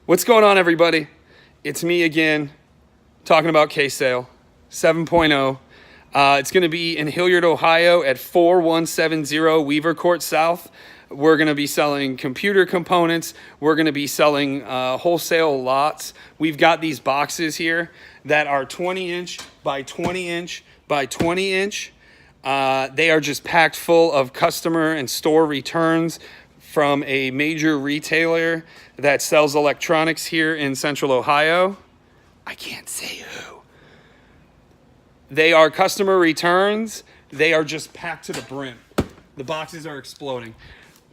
What's going on, everybody? It's me again, talking about K-Sale 7.0. It's going to be in Hilliard, Ohio at 4170 Weaver Court South. We're going to be selling computer components. We're going to be selling wholesale lots. We've got these boxes here that are 20-inch by 20-inch by 20-inch. They are just packed full of customer and store returns from a major retailer that sells electronics here in Central Ohio. I can't say who. They are customer returns. They are just packed to the brim. The boxes are exploding.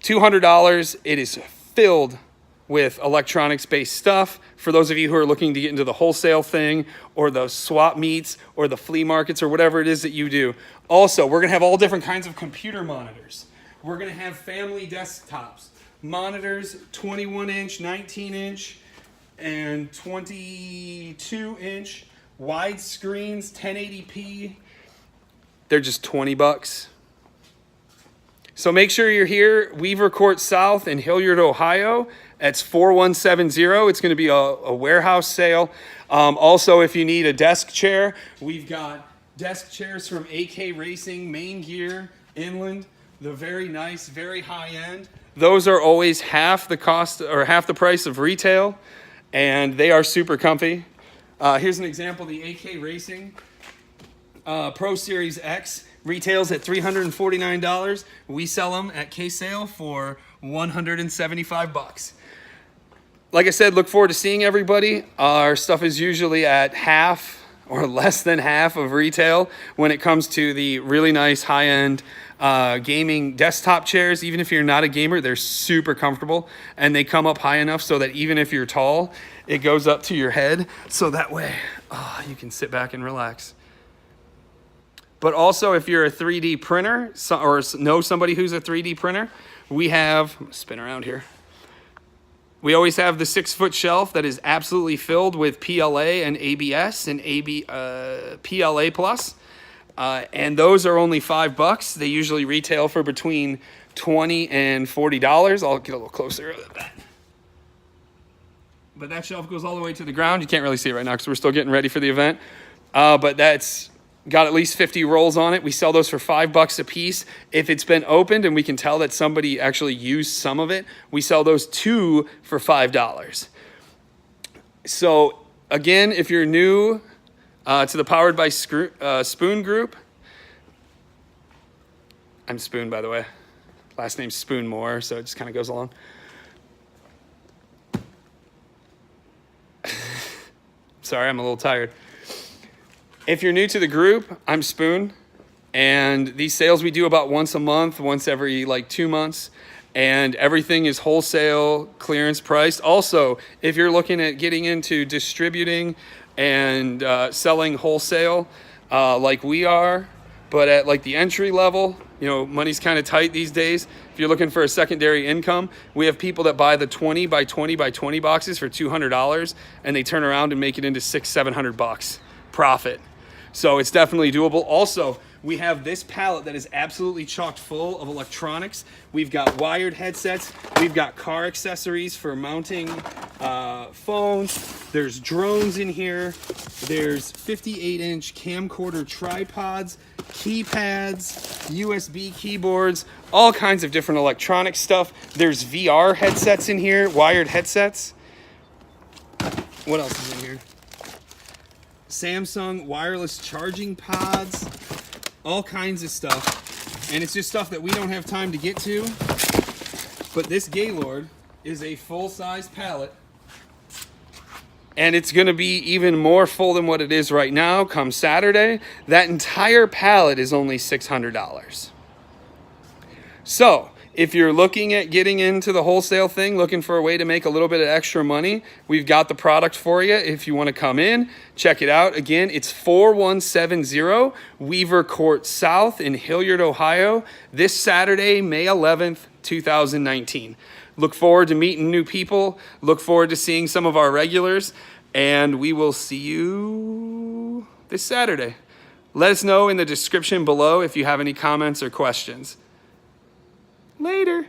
$200. It is filled with electronics-based stuff. For those of you who are looking to get into the wholesale thing or the swap meets or the flea markets or whatever it is that you do. Also, we're gonna have all different kinds of computer monitors. We're gonna have family desktops, monitors, 21-inch, 19-inch, and 22-inch, wide screens, 1080p. They're just 20 bucks. So make sure you're here, Weaver Court South in Hilliard, Ohio. That's 4170. It's going to be a warehouse sale. Also, if you need a desk chair, we've got desk chairs from AK Racing, Main Gear, Inland. They're very nice, very high end. Those are always half the cost or half the price of retail, and they are super comfy. Here's an example, the AK Racing Pro Series X retails at $349. We sell them at K-Sale for $175. Like I said, look forward to seeing everybody. Our stuff is usually at half or less than half of retail when it comes to the really nice high-end gaming desktop chairs. Even if you're not a gamer, they're super comfortable, and they come up high enough so that even if you're tall, it goes up to your head, so that way you can sit back and relax. But also, if you're a 3D printer or know somebody who's a 3D printer, we have, I'm gonna spin around here. We always have the 6-foot shelf that is absolutely filled with PLA and ABS and PLA Plus. And those are only $5. They usually retail for between $20 and $40. I'll get a little closer at that. But that shelf goes all the way to the ground. You can't really see it right now because we're still getting ready for the event. But that's got at least 50 rolls on it. We sell those for $5 a piece. If it's been opened and we can tell that somebody actually used some of it, we sell those 2 for $5. So again, if you're new to the Powered by Spoon group, I'm Spoon, by the way. Last name's Spoon Moore, so it just kind of goes along. Sorry, I'm a little tired. If you're new to the group, I'm Spoon, and these sales we do about once a month, once every like 2 months, and everything is wholesale, clearance priced. Also, if you're looking at getting into distributing and selling wholesale like we are, but at like the entry level, you know, money's kind of tight these days. If you're looking for a secondary income, we have people that buy the 20 by 20 by 20 boxes for $200, and they turn around and make it into $600-700 profit. So it's definitely doable. Also, we have this pallet that is absolutely chocked full of electronics. We've got wired headsets. We've got car accessories for mounting phones. There's drones in here. There's 58-inch camcorder tripods, keypads, USB keyboards, all kinds of different electronic stuff. There's VR headsets in here, wired headsets. What else is in here? Samsung wireless charging pods, all kinds of stuff. And it's just stuff that we don't have time to get to. But this Gaylord is a full-size pallet. And it's gonna be even more full than what it is right now come Saturday. That entire pallet is only $600. So, if you're looking at getting into the wholesale thing, looking for a way to make a little bit of extra money, we've got the product for you. If you want to come in, check it out. Again, it's 4170 Weaver Court South in Hilliard, Ohio, this Saturday, May 11th, 2019. Look forward to meeting new people. Look forward to seeing some of our regulars, and we will see you this Saturday. Let us know in the description below if you have any comments or questions. Later.